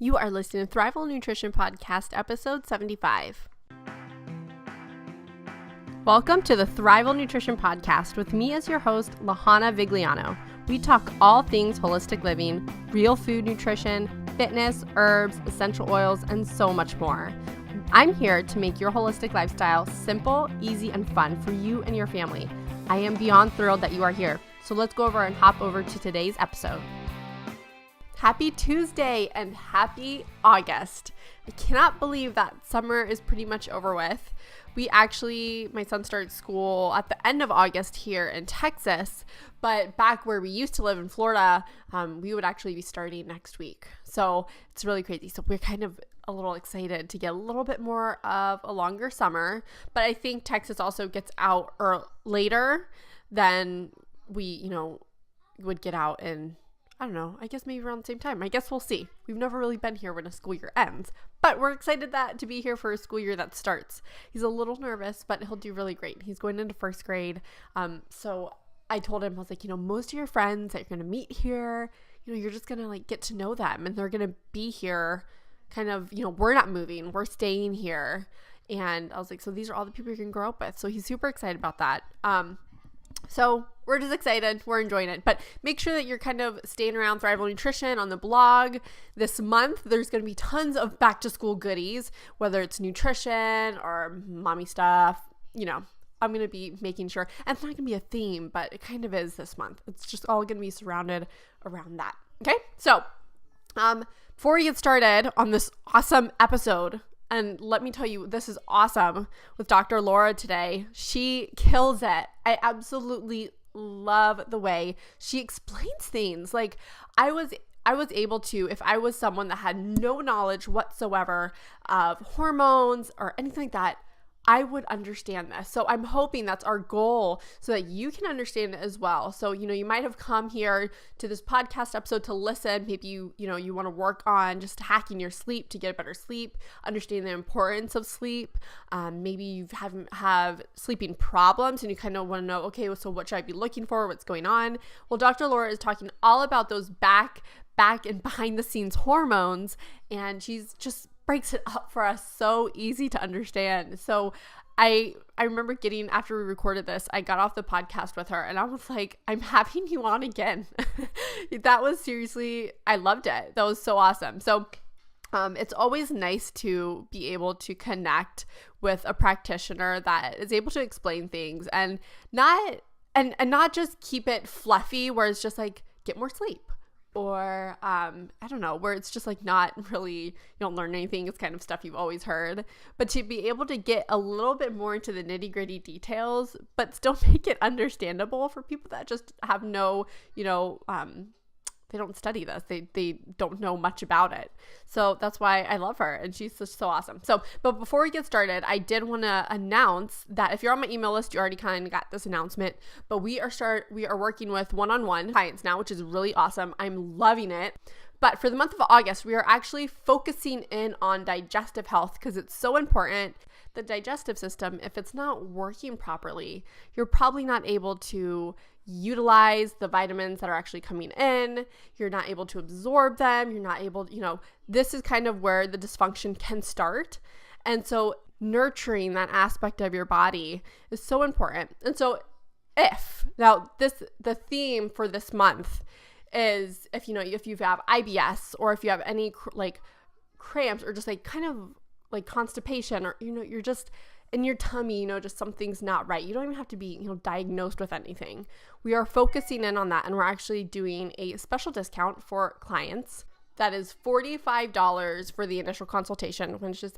You are listening to Thrival Nutrition Podcast, episode 75. Welcome to the Thrival Nutrition Podcast with me as your host, Lahana Vigliano. We talk all things holistic living, real food nutrition, fitness, herbs, essential oils, and so much more. I'm here to make your holistic lifestyle simple, easy, and fun for you and your family. I am beyond thrilled that you are here. So let's go over and hop over to today's episode. Happy Tuesday and happy August. I cannot believe that summer is pretty much over with. My son started school at the end of August here in Texas, but back where we used to live in Florida, we would actually be starting next week. So it's really crazy. So we're kind of a little excited to get a little bit more of a longer summer, but I think Texas also gets out later than we, would get out in, I don't know, I guess maybe around the same time. I guess we'll see. We've never really been here when a school year ends, but we're excited to be here for a school year that starts. He's a little nervous, but he'll do really great. He's going into first grade. So I told him, I was like, most of your friends that you're going to meet here, you're just going to get to know them, and they're going to be here kind of, we're not moving, we're staying here. And I was like, so these are all the people you're going to grow up with. So he's super excited about that. So we're just excited. We're enjoying it. But make sure that you're kind of staying around Thrival Nutrition on the blog. This month, there's going to be tons of back to school goodies, whether it's nutrition or mommy stuff. I'm going to be making sure. And it's not going to be a theme, but it kind of is this month. It's just all going to be surrounded around that. Okay? So before we get started on this awesome episode, and let me tell you, this is awesome with Dr. Laura today. She kills it. I absolutely love the way she explains things. I was able to, if I was someone that had no knowledge whatsoever of hormones or anything like that, I would understand this. So I'm hoping that's our goal so that you can understand it as well. So, you might have come here to this podcast episode to listen. Maybe you want to work on just hacking your sleep to get a better sleep, understand the importance of sleep. Maybe you have sleeping problems and you kind of want to know, okay, so what should I be looking for? What's going on? Well, Dr. Laura is talking all about those back and behind the scenes hormones, and she's just breaks it up for us so easy to understand. So I remember after we recorded this, I got off the podcast with her and I was like, I'm having you on again. That was seriously, I loved it. That was so awesome. So it's always nice to be able to connect with a practitioner that is able to explain things and not just keep it fluffy where it's just like, get more sleep. Or, I don't know, where it's just not really, you don't learn anything. It's kind of stuff you've always heard. But to be able to get a little bit more into the nitty gritty details, but still make it understandable for people that just have no, they don't study this. They don't know much about it. So that's why I love her, and she's just so awesome. So, but before we get started, I did want to announce that if you're on my email list, you already kind of got this announcement, but we are working with one-on-one clients now, which is really awesome. I'm loving it. But for the month of August, we are actually focusing in on digestive health because it's so important. The digestive system, if it's not working properly, you're probably not able to utilize the vitamins that are actually coming in. You're not able to absorb them. You're not able, this is kind of where the dysfunction can start. And so nurturing that aspect of your body is so important. And so the theme for this month is if you have IBS or if you have any cramps or just kind of constipation or, you're just in your tummy, just something's not right. You don't even have to be, diagnosed with anything. We are focusing in on that, and we're actually doing a special discount for clients. That is $45 for the initial consultation, which is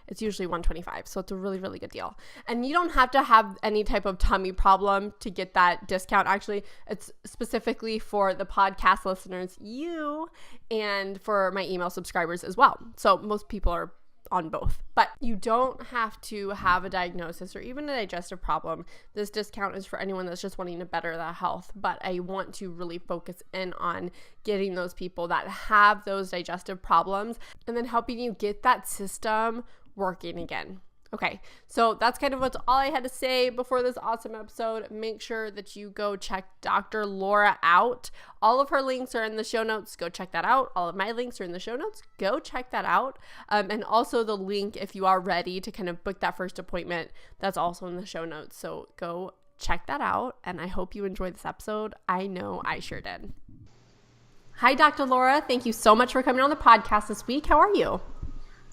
it's usually $125. So it's a really, really good deal. And you don't have to have any type of tummy problem to get that discount. Actually, it's specifically for the podcast listeners, you, and for my email subscribers as well. So most people are on both, but you don't have to have a diagnosis or even a digestive problem. This discount is for anyone that's just wanting to better their health, but I want to really focus in on getting those people that have those digestive problems and then helping you get that system working again. Okay, so that's kind of what's all I had to say before this awesome episode. Make sure that you go check Dr. Laura out. All of her links are in the show notes. Go check that out. All of my links are in the show notes. Go check that out. And also the link, if you are ready to kind of book that first appointment, that's also in the show notes. So go check that out. And I hope you enjoyed this episode. I know I sure did. Hi, Dr. Laura. Thank you so much for coming on the podcast this week. How are you?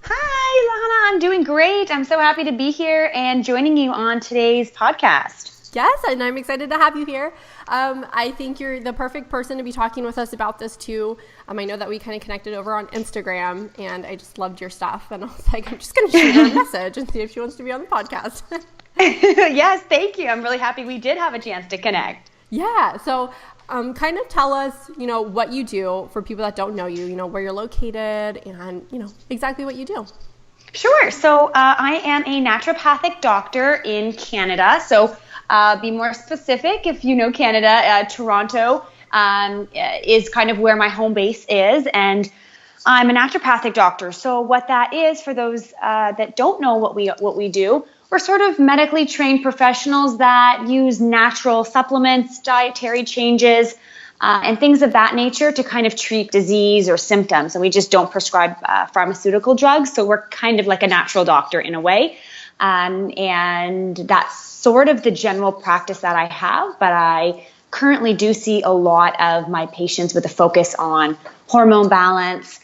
Hi, Lana. I'm doing great. I'm so happy to be here and joining you on today's podcast. Yes, and I'm excited to have you here. I think you're the perfect person to be talking with us about this too. I know that we kind of connected over on Instagram, and I just loved your stuff. And I was like, I'm just going to shoot her a message and see if she wants to be on the podcast. Yes, thank you. I'm really happy we did have a chance to connect. Yeah. So kind of tell us, what you do for people that don't know you, where you're located and, exactly what you do. Sure. So I am a naturopathic doctor in Canada. So be more specific, if you know Canada, Toronto is kind of where my home base is. And I'm a naturopathic doctor. So what that is, for those that don't know what we do, we're sort of medically trained professionals that use natural supplements, dietary changes, and things of that nature to kind of treat disease or symptoms. And we just don't prescribe pharmaceutical drugs. So we're kind of like a natural doctor in a way. And that's sort of the general practice that I have. But I currently do see a lot of my patients with a focus on hormone balance,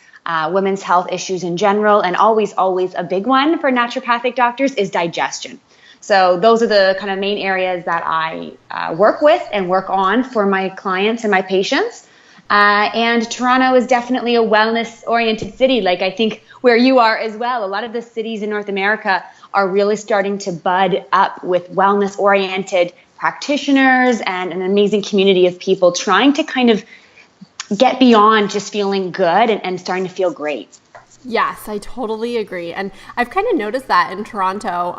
women's health issues in general, and always a big one for naturopathic doctors is digestion. So those are the kind of main areas that I work with and work on for my clients and my patients. And Toronto is definitely a wellness-oriented city, like I think where you are as well. A lot of the cities in North America are really starting to bud up with wellness-oriented practitioners and an amazing community of people trying to kind of get beyond just feeling good and starting to feel great. Yes, I totally agree. And I've kind of noticed that in Toronto,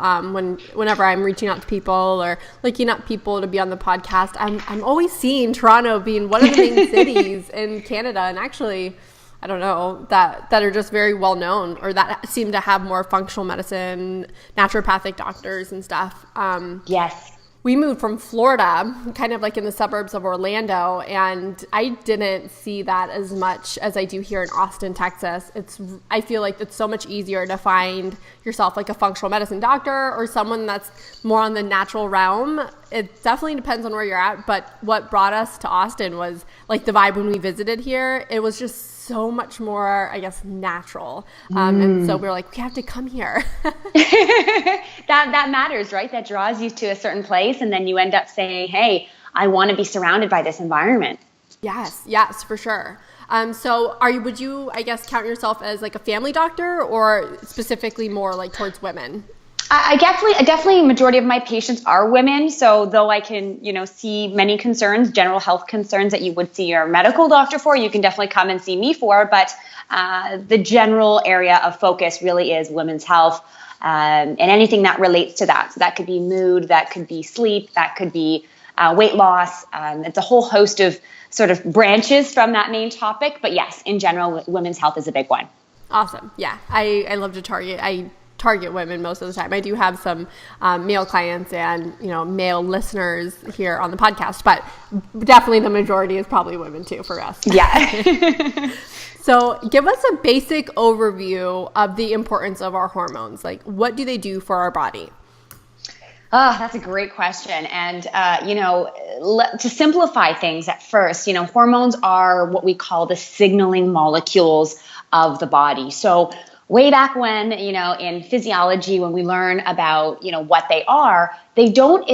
whenever I'm reaching out to people or looking up people to be on the podcast, I'm always seeing Toronto being one of the main cities in Canada. And actually, I don't know, that are just very well known, or that seem to have more functional medicine, naturopathic doctors and stuff. Yes. We moved from Florida, kind of like in the suburbs of Orlando, and I didn't see that as much as I do here in Austin, Texas. I feel like it's so much easier to find yourself like a functional medicine doctor or someone that's more on the natural realm. It definitely depends on where you're at, but what brought us to Austin was like the vibe when we visited here. It was just so much more, I guess, natural. And so we were like, we have to come here. That matters, right? That draws you to a certain place, and then you end up saying, hey, I want to be surrounded by this environment. Yes, for sure. So would you, I guess, count yourself as like a family doctor, or specifically more like towards women? I definitely majority of my patients are women. So though I can, see many concerns, general health concerns that you would see your medical doctor for, you can definitely come and see me for. But the general area of focus really is women's health and anything that relates to that. So that could be mood, that could be sleep, that could be weight loss. It's a whole host of sort of branches from that main topic. But yes, in general, women's health is a big one. Awesome. Yeah, I love to target women most of the time. I do have some male clients and male listeners here on the podcast, but definitely the majority is probably women too for us. Yeah. So give us a basic overview of the importance of our hormones. Like, what do they do for our body? Oh, that's a great question. And, to simplify things at first, hormones are what we call the signaling molecules of the body. So way back when, in physiology, when we learn about, what they are, they don't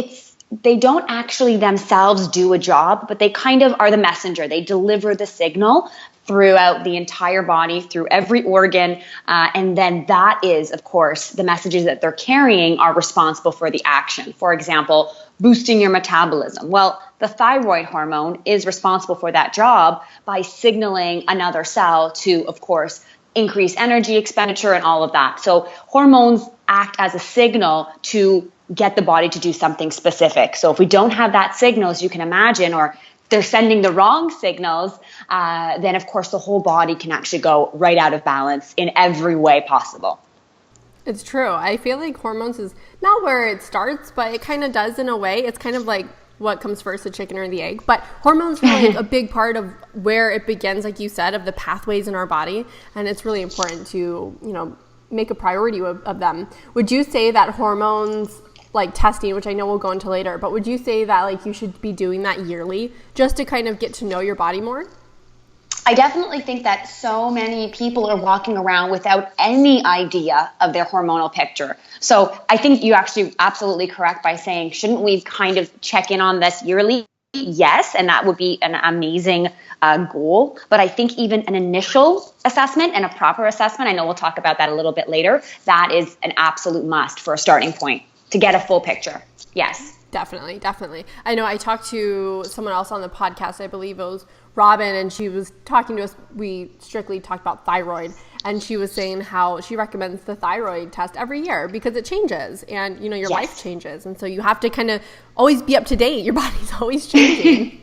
actually themselves do a job, but they kind of are the messenger. They deliver the signal throughout the entire body, through every organ. And then that is, of course, the messages that they're carrying are responsible for the action. For example, boosting your metabolism. Well, the thyroid hormone is responsible for that job by signaling another cell to, of course, increase energy expenditure and all of that. So hormones act as a signal to get the body to do something specific. So if we don't have that signal, as you can imagine, or they're sending the wrong signals, then of course the whole body can actually go right out of balance in every way possible. It's true. I feel like hormones is not where it starts, but it kind of does in a way. It's kind of like what comes first, the chicken or the egg. But hormones are like a big part of where it begins, like you said, of the pathways in our body. And it's really important to, make a priority of them. Would you say that hormones, like testing, which I know we'll go into later, but would you say that like you should be doing that yearly just to kind of get to know your body more? I definitely think that so many people are walking around without any idea of their hormonal picture. So I think you actually absolutely correct by saying, shouldn't we kind of check in on this yearly? Yes, and that would be an amazing goal. But I think even an initial assessment and a proper assessment, I know we'll talk about that a little bit later, that is an absolute must for a starting point to get a full picture. Yes. Definitely. I know I talked to someone else on the podcast, I believe it was Robin, and she was talking to us. We strictly talked about thyroid, and she was saying how she recommends the thyroid test every year because it changes and, your life changes. And so you have to kind of always be up to date. Your body's always changing.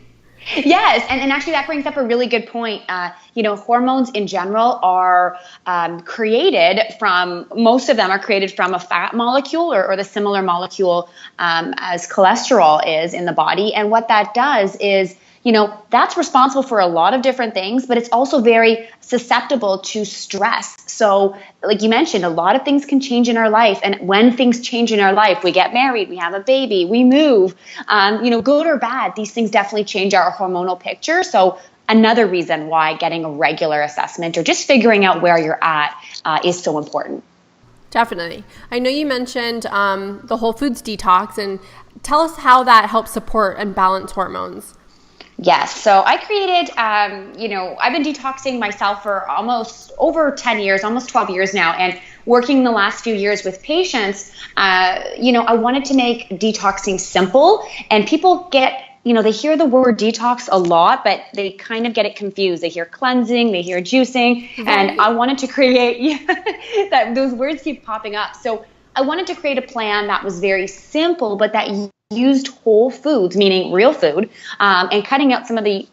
Yes, and actually that brings up a really good point. Hormones in general are most of them are created from a fat molecule or the similar molecule as cholesterol is in the body. And what that does is, that's responsible for a lot of different things, but it's also very susceptible to stress. So like you mentioned, a lot of things can change in our life. And when things change in our life, we get married, we have a baby, we move, good or bad, these things definitely change our hormonal picture. So another reason why getting a regular assessment or just figuring out where you're at is so important. Definitely. I know you mentioned the whole foods detox, and tell us how that helps support and balance hormones. Yes. So I created, I've been detoxing myself for almost over 10 years, almost 12 years now. And working the last few years with patients, I wanted to make detoxing simple. And people get, they hear the word detox a lot, but they kind of get it confused. They hear cleansing, they hear juicing. Right. And I wanted to create that those words keep popping up. So I wanted to create a plan that was very simple, but that used whole foods, meaning real food, and cutting out some of the,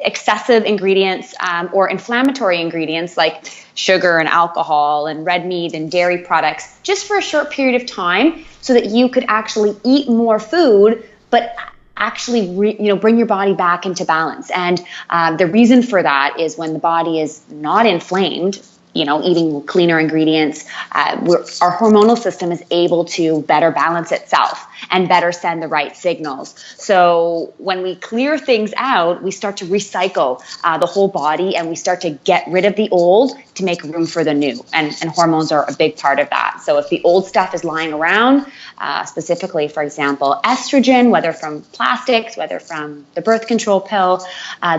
excessive ingredients or inflammatory ingredients like sugar and alcohol and red meat and dairy products, just for a short period of time so that you could actually eat more food, but actually, bring your body back into balance. And the reason for that is when the body is not inflamed, eating cleaner ingredients, our hormonal system is able to better balance itself and better send the right signals. So when we clear things out, we start to recycle the whole body, and we start to get rid of the old to make room for the new. And hormones are a big part of that. So if the old stuff is lying around, specifically, for example, estrogen, whether from plastics, whether from the birth control pill,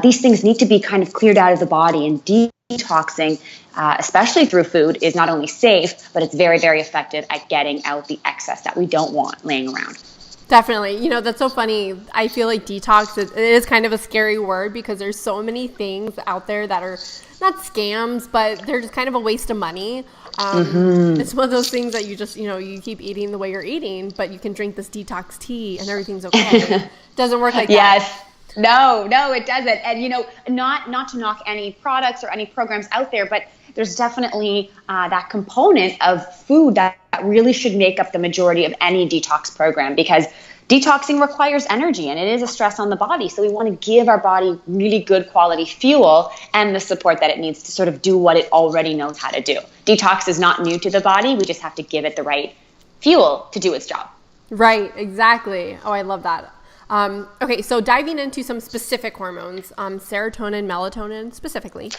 these things need to be kind of cleared out of the body. And detoxing, especially through food, is not only safe, but it's very, very effective at getting out the excess that we don't want laying around. Definitely. That's so funny. I feel like detox, it is kind of a scary word because there's so many things out there that are not scams, but they're just kind of a waste of money. It's one of those things that you just, you keep eating the way you're eating, but you can drink this detox tea and everything's okay. Doesn't work like that. Yes. No, it doesn't. And, not to knock any products or any programs out there, but there's definitely that component of food that really should make up the majority of any detox program, because detoxing requires energy and it is a stress on the body. So we want to give our body really good quality fuel and the support that it needs to sort of do what it already knows how to do. Detox is not new to the body. We just have to give it the right fuel to do its job. Right, exactly. Oh, I love that. Okay, so diving into some specific hormones, serotonin, melatonin specifically,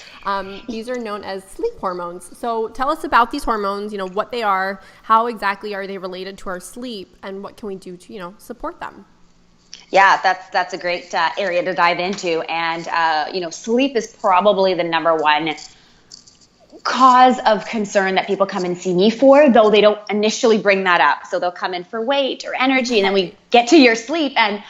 these are known as sleep hormones. So tell us about these hormones, what they are, how exactly are they related to our sleep, and what can we do to, support them? Yeah, that's a great area to dive into. And, sleep is probably the number one cause of concern that people come and see me for, though they don't initially bring that up. So they'll come in for weight or energy, and then we get to your sleep and,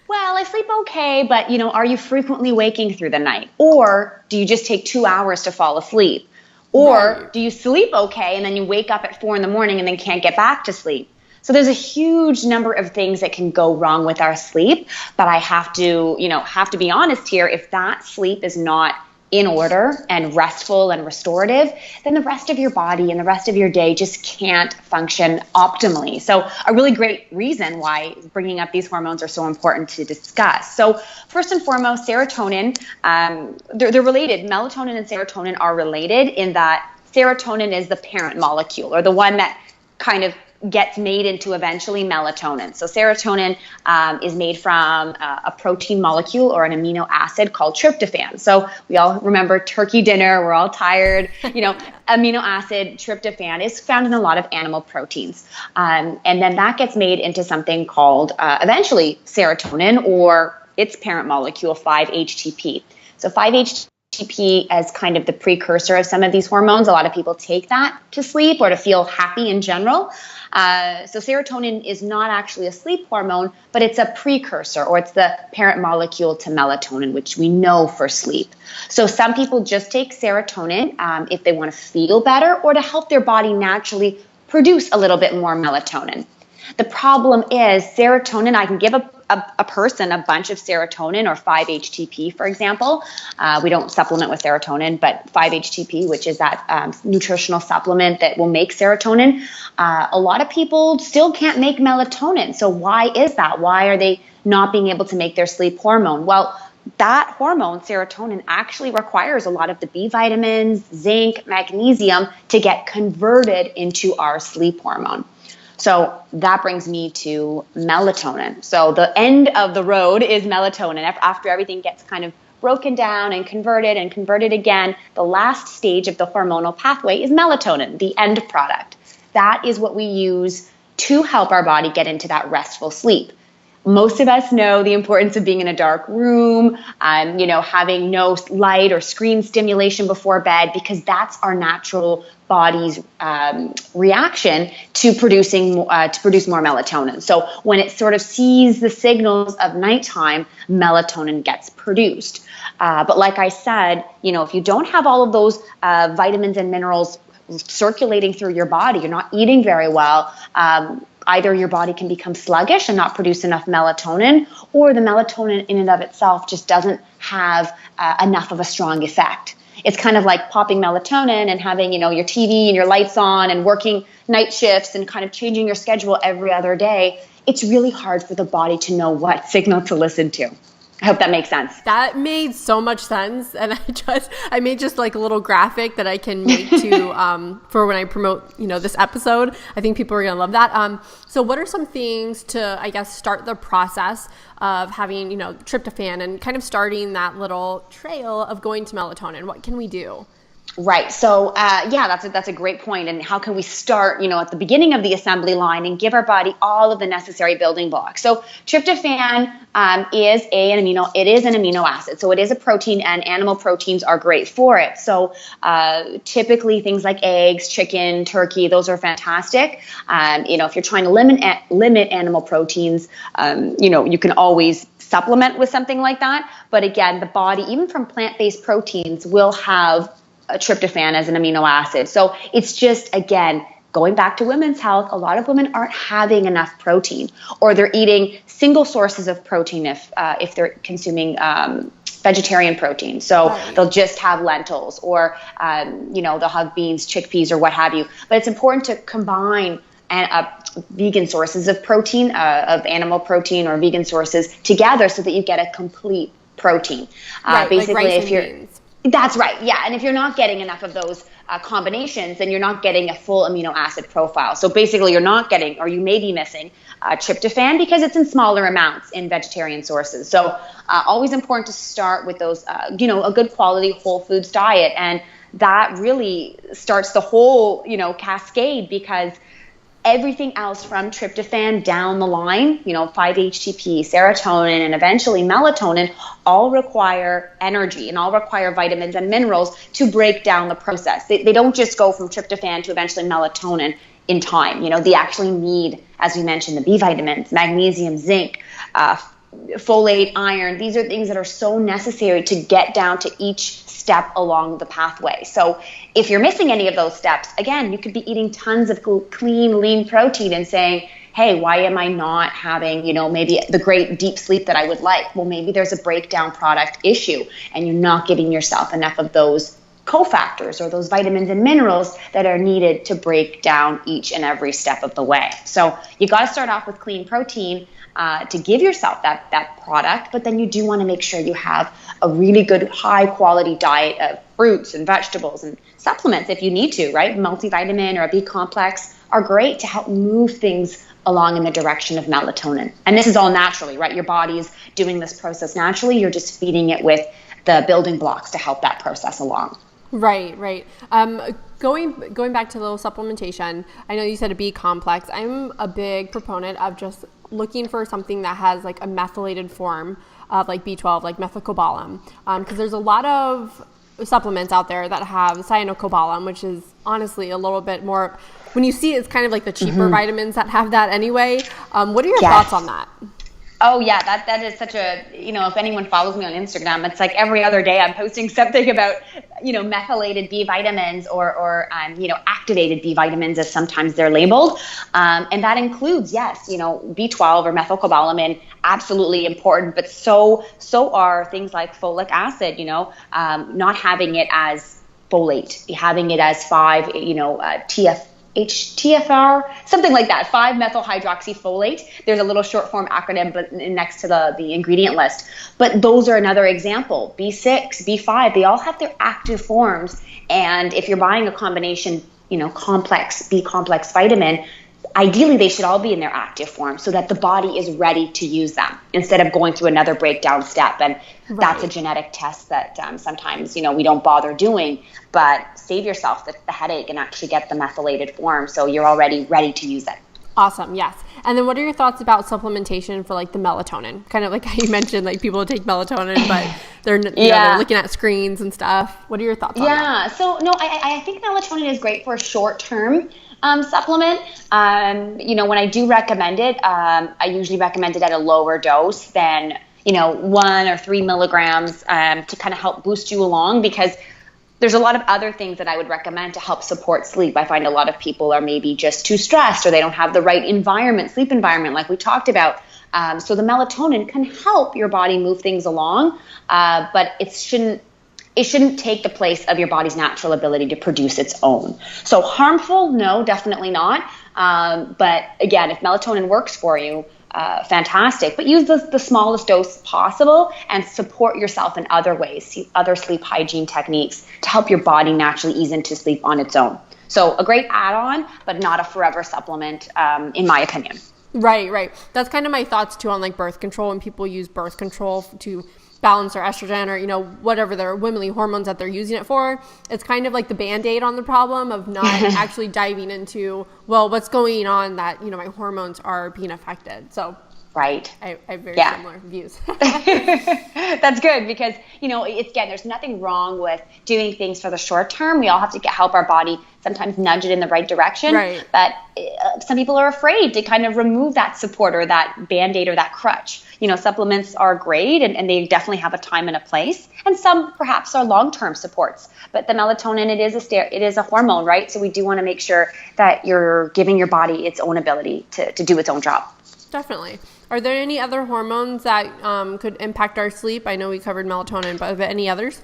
well, I sleep okay, but, are you frequently waking through the night? Or do you just take 2 hours to fall asleep? Or do you sleep okay and then you wake up at 4 a.m. and then can't get back to sleep? So there's a huge number of things that can go wrong with our sleep, but I have to be honest here. If that sleep is not in order and restful and restorative, then the rest of your body and the rest of your day just can't function optimally. So a really great reason why bringing up these hormones are so important to discuss. So first and foremost, serotonin, they're related. Melatonin and serotonin are related in that serotonin is the parent molecule, or the one that kind of gets made into eventually melatonin. So serotonin is made from a protein molecule or an amino acid called tryptophan. So we all remember turkey dinner, we're all tired. Amino acid tryptophan is found in a lot of animal proteins. And then that gets made into something called eventually serotonin, or its parent molecule 5-HTP. So 5-HTP as kind of the precursor of some of these hormones. A lot of people take that to sleep or to feel happy in general. So serotonin is not actually a sleep hormone, but it's a precursor, or it's the parent molecule to melatonin, which we know for sleep. So some people just take serotonin if they want to feel better or to help their body naturally produce a little bit more melatonin. The problem is serotonin, I can give a person a bunch of serotonin or 5-HTP, for example. We don't supplement with serotonin, but 5-HTP, which is that nutritional supplement that will make serotonin, a lot of people still can't make melatonin. So why is that? Why are they not being able to make their sleep hormone? Well, that hormone, serotonin, actually requires a lot of the B vitamins, zinc, magnesium to get converted into our sleep hormone. So that brings me to melatonin. So the end of the road is melatonin. After everything gets kind of broken down and converted again, the last stage of the hormonal pathway is melatonin, the end product. That is what we use to help our body get into that restful sleep. Most of us know the importance of being in a dark room, having no light or screen stimulation before bed, because that's our natural body's reaction to produce more melatonin. So when it sort of sees the signals of nighttime, melatonin gets produced. But like I said, if you don't have all of those vitamins and minerals circulating through your body, you're not eating very well, either your body can become sluggish and not produce enough melatonin, or the melatonin in and of itself just doesn't have enough of a strong effect. It's kind of like popping melatonin and having, your TV and your lights on and working night shifts and kind of changing your schedule every other day. It's really hard for the body to know what signal to listen to. I hope that makes sense. That made so much sense. And I made just like a little graphic that I can make to, for when I promote, this episode. I think people are going to love that. So what are some things to, I guess, start the process of having, tryptophan and kind of starting that little trail of going to melatonin? What can we do? Right. So, that's a great point. And how can we start, at the beginning of the assembly line and give our body all of the necessary building blocks? So tryptophan is an amino acid. So it is a protein, and animal proteins are great for it. So typically things like eggs, chicken, turkey, those are fantastic. If you're trying to limit animal proteins, you can always supplement with something like that. But again, the body, even from plant-based proteins, will have tryptophan as an amino acid. So it's just, again, going back to women's health, a lot of women aren't having enough protein, or they're eating single sources of protein if they're consuming vegetarian protein. So right. They'll just have lentils, or they'll have beans, chickpeas, or what have you. But it's important to combine vegan sources of protein, of animal protein or vegan sources together, so that you get a complete protein. Right, basically, like rice and beans. That's right. Yeah. And if you're not getting enough of those combinations, then you're not getting a full amino acid profile. So basically you're not getting, or you may be missing tryptophan, because it's in smaller amounts in vegetarian sources. So always important to start with those, a good quality whole foods diet. And that really starts the whole, cascade, because everything else from tryptophan down the line, 5-HTP, serotonin, and eventually melatonin, all require energy and all require vitamins and minerals to break down the process. They don't just go from tryptophan to eventually melatonin in time. They actually need, as we mentioned, the B vitamins, magnesium, zinc, folate, iron. These are things that are so necessary to get down to each step along the pathway. So if you're missing any of those steps, again, you could be eating tons of clean, lean protein and saying, hey, why am I not having, maybe the great deep sleep that I would like? Well, maybe there's a breakdown product issue and you're not giving yourself enough of those cofactors or those vitamins and minerals that are needed to break down each and every step of the way. So you got to start off with clean protein to give yourself that product, but then you do want to make sure you have a really good high quality diet of fruits and vegetables and supplements if you need to, right? Multivitamin or a B complex are great to help move things along in the direction of melatonin. And this is all naturally, right? Your body's doing this process naturally. You're just feeding it with the building blocks to help that process along. Right. Going back to the little supplementation, I know you said a B complex. I'm a big proponent of just looking for something that has like a methylated form of like B12, like methylcobalamin, because there's a lot of supplements out there that have cyanocobalamin, which is honestly a little bit more, when you see it, it's kind of like the cheaper vitamins that have that anyway. What are your thoughts on that? Oh yeah, that is such a, if anyone follows me on Instagram, it's like every other day I'm posting something about, methylated B vitamins or activated B vitamins as sometimes they're labeled. And that includes, yes, B12 or methylcobalamin, absolutely important, but so are things like folic acid, not having it as folate, having it as 5, TFR, something like that, 5-methylhydroxyfolate. There's a little short form acronym but next to the ingredient list. But those are another example. B6, B5, they all have their active forms. And if you're buying a combination, complex, B complex vitamin, ideally they should all be in their active form so that the body is ready to use them instead of going through another breakdown step. And that's a genetic test that sometimes, we don't bother doing, but save yourself the headache and actually get the methylated form so you're already ready to use it. Awesome. Yes. And then what are your thoughts about supplementation for like the melatonin? Kind of like how you mentioned, like people take melatonin, but they're looking at screens and stuff. What are your thoughts on that? Yeah. So no, I think melatonin is great for a short-term supplement. When I do recommend it, I usually recommend it at a lower dose than, 1 or 3 milligrams to kind of help boost you along, because there's a lot of other things that I would recommend to help support sleep. I find a lot of people are maybe just too stressed or they don't have the right sleep environment like we talked about. So the melatonin can help your body move things along, but it shouldn't take the place of your body's natural ability to produce its own. So harmful? No, definitely not. But again, if melatonin works for you, fantastic. But use the smallest dose possible and support yourself in other ways, other sleep hygiene techniques to help your body naturally ease into sleep on its own. So a great add-on, but not a forever supplement, in my opinion. Right. That's kind of my thoughts too on like birth control, when people use birth control to balance their estrogen or, whatever their womanly hormones that they're using it for. It's kind of like the Band-Aid on the problem of not actually diving into, well, what's going on that, my hormones are being affected. So right. I have very similar views. That's good because, there's nothing wrong with doing things for the short term. We all have to help our body sometimes nudge it in the right direction. Right. But some people are afraid to kind of remove that support or that Band-Aid or that crutch. Supplements are great and they definitely have a time and a place. And some perhaps are long-term supports. But the melatonin, it is a hormone, right? So we do want to make sure that you're giving your body its own ability to do its own job. Definitely. Are there any other hormones that could impact our sleep? I know we covered melatonin, but are there any others?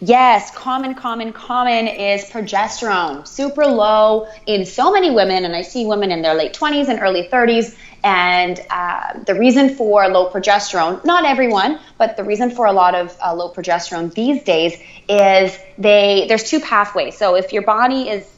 Yes, common is progesterone. Super low in so many women, and I see women in their late 20s and early 30s. And the reason for low progesterone, not everyone, but the reason for a lot of low progesterone these days is there's 2 pathways. So if your body is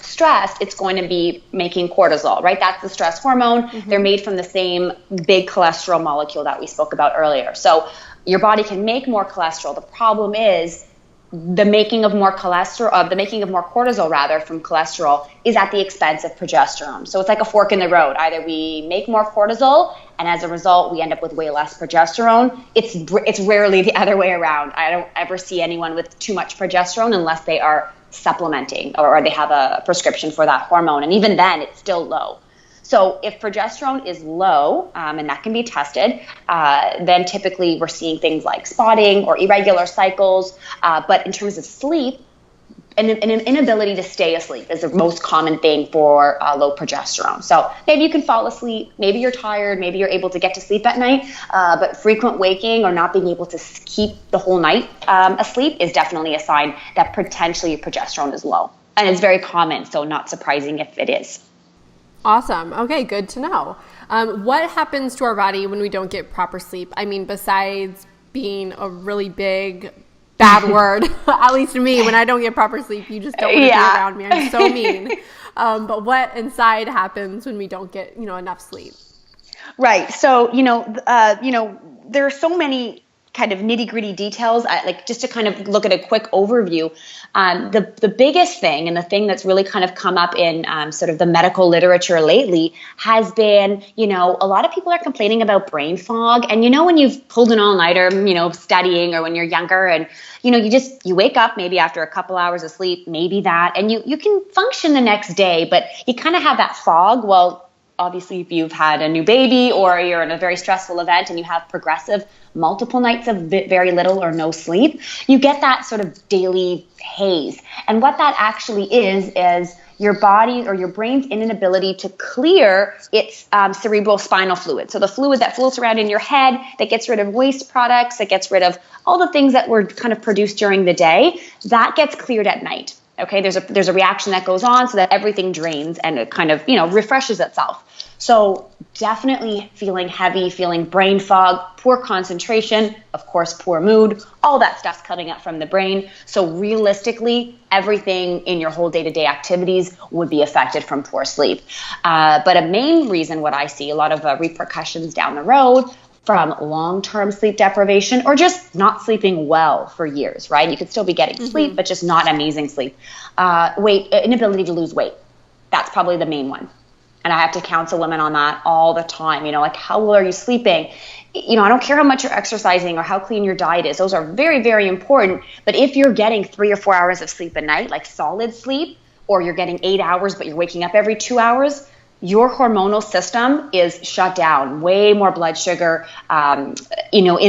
stressed, it's going to be making cortisol, right? That's the stress hormone. Mm-hmm. They're made from the same big cholesterol molecule that we spoke about earlier. So your body can make more cholesterol. The problem is the making of more cortisol rather from cholesterol is at the expense of progesterone. So it's like a fork in the road. Either we make more cortisol and as a result we end up with way less progesterone. It's rarely the other way around. I don't ever see anyone with too much progesterone unless they are supplementing or they have a prescription for that hormone. And even then it's still low. So if progesterone is low, and that can be tested, then typically we're seeing things like spotting or irregular cycles. But in terms of sleep, an inability to stay asleep is the most common thing for low progesterone. So maybe you can fall asleep, maybe you're tired, maybe you're able to get to sleep at night, but frequent waking or not being able to keep the whole night asleep is definitely a sign that potentially your progesterone is low. And it's very common, so not surprising if it is. Awesome. Okay, good to know. What happens to our body when we don't get proper sleep? I mean, besides being a really big bad word, at least to me, when I don't get proper sleep, you just don't want to be around me. I'm so mean. But what inside happens when we don't get, enough sleep? Right. So, there are so many kind of nitty gritty details. Just to kind of look at a quick overview, the biggest thing and the thing that's really kind of come up in sort of the medical literature lately has been, a lot of people are complaining about brain fog. And, when you've pulled an all-nighter, studying, or when you're younger and, you wake up maybe after a couple hours of sleep, maybe that, and you can function the next day, but you kind of have that fog. Well, obviously, if you've had a new baby or you're in a very stressful event and you have progressive multiple nights of very little or no sleep, you get that sort of daily haze. And what that actually is your body or your brain's inability to clear its cerebral spinal fluid. So the fluid that floats around in your head, that gets rid of waste products, that gets rid of all the things that were kind of produced during the day, that gets cleared at night. Okay, there's a reaction that goes on so that everything drains and it kind of, refreshes itself. So definitely feeling heavy, feeling brain fog, poor concentration, of course, poor mood, all that stuff's coming up from the brain. So realistically, everything in your whole day-to-day activities would be affected from poor sleep. But a main reason what I see, a lot of repercussions down the road from long-term sleep deprivation or just not sleeping well for years, right? You could still be getting sleep, but just not amazing sleep. Inability to lose weight. That's probably the main one. And I have to counsel women on that all the time. How well are you sleeping? I don't care how much you're exercising or how clean your diet is. Those are very, very important. But if you're getting 3 or 4 hours of sleep a night, like solid sleep, or you're getting 8 hours, but you're waking up every 2 hours, your hormonal system is shut down, way more blood sugar, in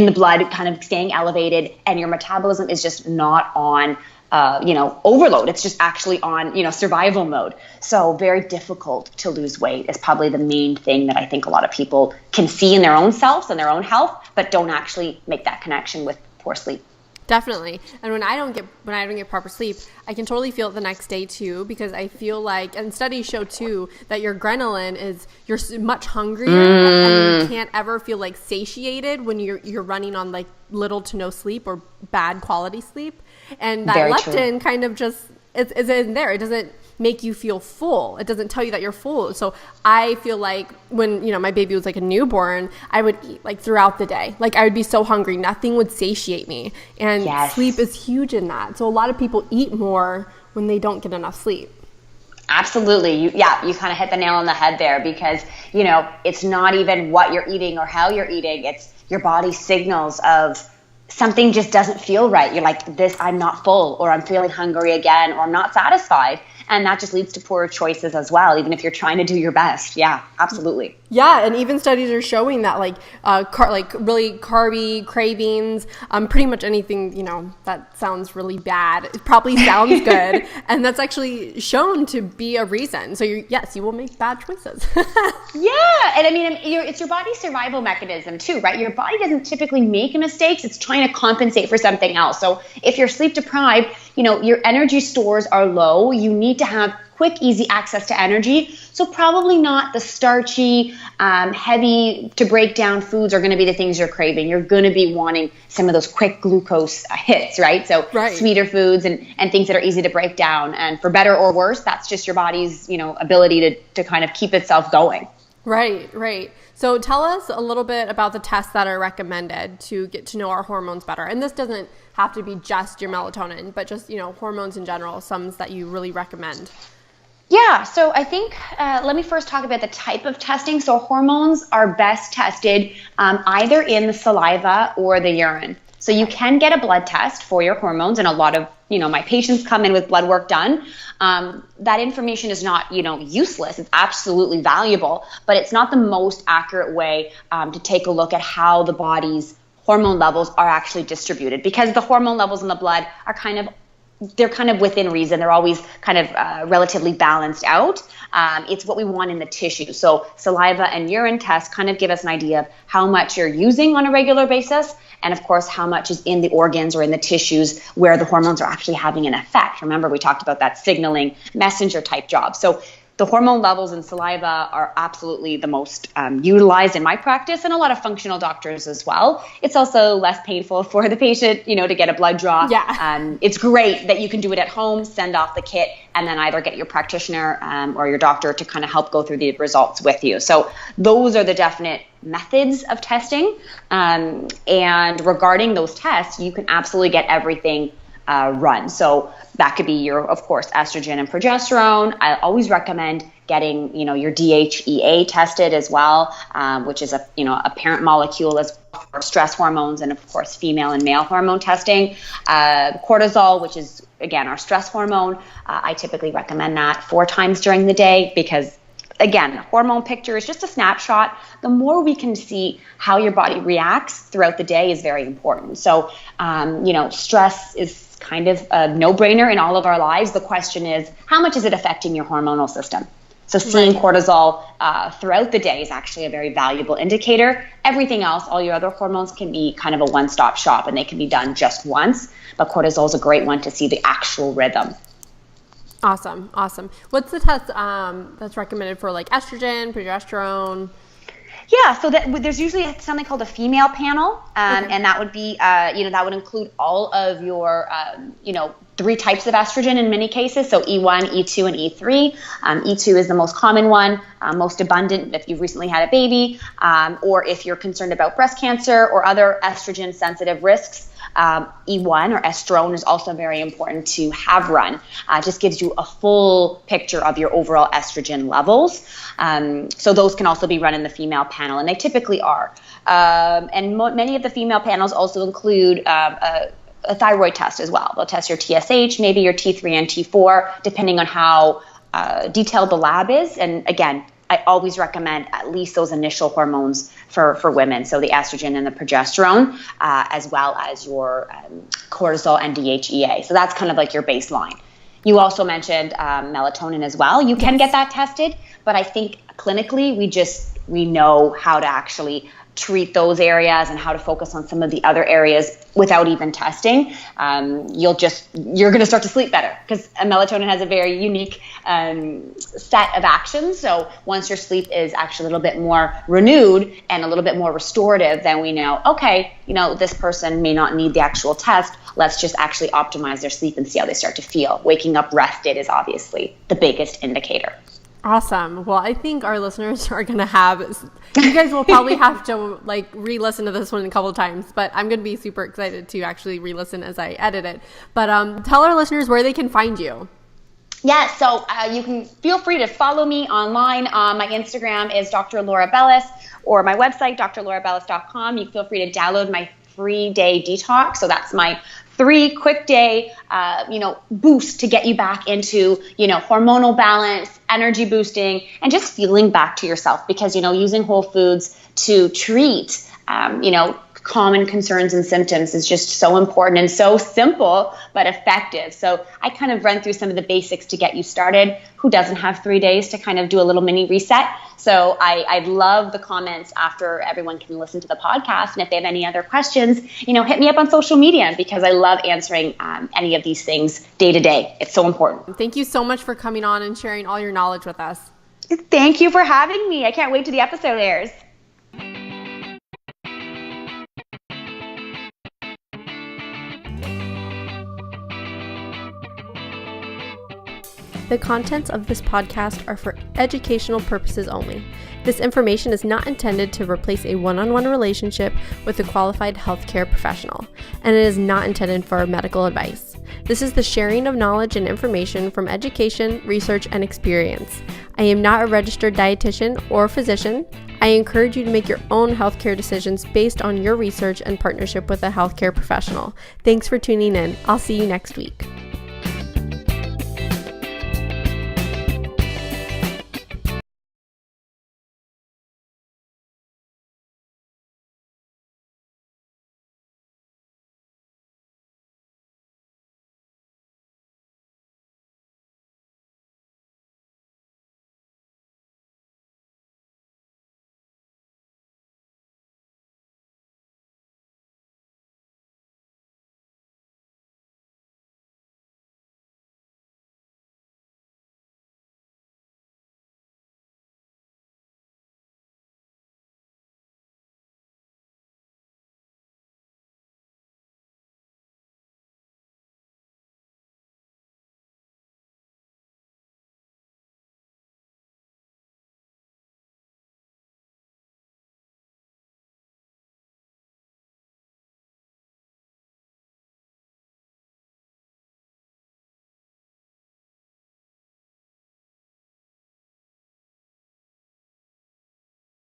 the blood kind of staying elevated, and your metabolism is just not on, overload. It's just actually on, survival mode. So very difficult to lose weight is probably the main thing that I think a lot of people can see in their own selves and their own health, but don't actually make that connection with poor sleep. Definitely. And when I don't get proper sleep, I can totally feel it the next day too, because I feel like, and studies show too, that your adrenaline you're much hungrier and you can't ever feel like satiated when you're running on like little to no sleep or bad quality sleep. And that Very leptin true. kind of just is in there. It doesn't make you feel full. It doesn't tell you that you're full. So I feel like when, my baby was like a newborn, I would eat like throughout the day. Like I would be so hungry. Nothing would satiate me. And sleep is huge in that. So a lot of people eat more when they don't get enough sleep. Absolutely. You kind of hit the nail on the head there because, it's not even what you're eating or how you're eating. It's your body's signals of something just doesn't feel right. You're like, I'm not full, or I'm feeling hungry again, or I'm not satisfied. And that just leads to poorer choices as well, even if you're trying to do your best. Yeah, absolutely. Yeah, and even studies are showing that really carby cravings, pretty much anything, that sounds really bad, it probably sounds good. And that's actually shown to be a reason. So you will make bad choices. Yeah, and I mean, it's your body's survival mechanism too, right? Your body doesn't typically make mistakes. It's trying to compensate for something else. So if you're sleep deprived, your energy stores are low. You need to have quick, easy access to energy. So probably not the starchy, heavy to break down foods are going to be the things you're craving. You're going to be wanting some of those quick glucose hits, right? So sweeter foods and things that are easy to break down. And for better or worse, that's just your body's, ability to kind of keep itself going. Right. So tell us a little bit about the tests that are recommended to get to know our hormones better. And this doesn't have to be just your melatonin, but just, hormones in general, some that you really recommend. Yeah, so I think let me first talk about the type of testing. So hormones are best tested either in the saliva or the urine. So you can get a blood test for your hormones, and a lot of my patients come in with blood work done. That information is not useless. It's absolutely valuable, but it's not the most accurate way to take a look at how the body's hormone levels are actually distributed, because the hormone levels in the blood are kind of they're kind of within reason. They're always kind of relatively balanced out. It's what we want in the tissue. So saliva and urine tests kind of give us an idea of how much you're using on a regular basis, and of course, how much is in the organs or in the tissues where the hormones are actually having an effect. Remember, we talked about that signaling messenger type job. So the hormone levels in saliva are absolutely the most utilized in my practice, and a lot of functional doctors as well. It's also less painful for the patient, to get a blood draw. Yeah. It's great that you can do it at home, send off the kit, and then either get your practitioner or your doctor to kind of help go through the results with you. So those are the definite methods of testing. And regarding those tests, you can absolutely get everything run. So that could be your, of course, estrogen and progesterone. I always recommend getting, your DHEA tested as well, which is a parent molecule as well for stress hormones, and of course, female and male hormone testing. Cortisol, which is again our stress hormone. I typically recommend that 4 times during the day because, again, the hormone picture is just a snapshot. The more we can see how your body reacts throughout the day is very important. So, stress is kind of a no-brainer in all of our lives. The question is, how much is it affecting your hormonal system? So seeing cortisol throughout the day is actually a very valuable indicator. Everything else, all your other hormones, can be kind of a one-stop shop, and they can be done just once. But cortisol is a great one to see the actual rhythm. Awesome. What's the test that's recommended for like estrogen, progesterone? Yeah, so there's usually something called a female panel, and that would be, that would include all of your, 3 types of estrogen in many cases. So E1, E2, and E3. E2 is the most common one, most abundant if you've recently had a baby, or if you're concerned about breast cancer or other estrogen-sensitive risks. E1 or estrone is also very important to have run. Just gives you a full picture of your overall estrogen levels. So those can also be run in the female panel, and they typically are. And many of the female panels also include a thyroid test as well. They'll test your TSH, maybe your T3 and T4, depending on how detailed the lab is. And again, I always recommend at least those initial hormones for women, so the estrogen and the progesterone, as well as your cortisol and DHEA. So that's kind of like your baseline. You also mentioned melatonin as well. You can get that tested, but I think clinically we know how to actually treat those areas and how to focus on some of the other areas without even testing. You're going to start to sleep better because melatonin has a very unique set of actions. So once your sleep is actually a little bit more renewed and a little bit more restorative, then we know, okay, this person may not need the actual test. Let's just actually optimize their sleep and see how they start to feel. Waking up rested is obviously the biggest indicator. Awesome. Well, I think our listeners are going to you guys will probably have to re-listen to this one a couple of times, but I'm going to be super excited to actually re-listen as I edit it. But tell our listeners where they can find you. Yeah, so you can feel free to follow me online. My Instagram is Dr. Laura Belus, or my website, drlaurabelus.com. You can feel free to download my free day detox. So that's my 3 quick day, boost to get you back into, hormonal balance, energy boosting, and just feeling back to yourself. Because, using whole foods to treat, common concerns and symptoms is just so important and so simple but effective. So I kind of run through some of the basics to get you started. Who doesn't have 3 days to kind of do a little mini reset? So I love the comments after everyone can listen to the podcast. And if they have any other questions, hit me up on social media because I love answering any of these things day to day. It's so important. Thank you so much for coming on and sharing all your knowledge with us. Thank you for having me. I can't wait till the episode airs. The contents of this podcast are for educational purposes only. This information is not intended to replace a one-on-one relationship with a qualified healthcare professional, and it is not intended for medical advice. This is the sharing of knowledge and information from education, research, and experience. I am not a registered dietitian or physician. I encourage you to make your own healthcare decisions based on your research and partnership with a healthcare professional. Thanks for tuning in. I'll see you next week.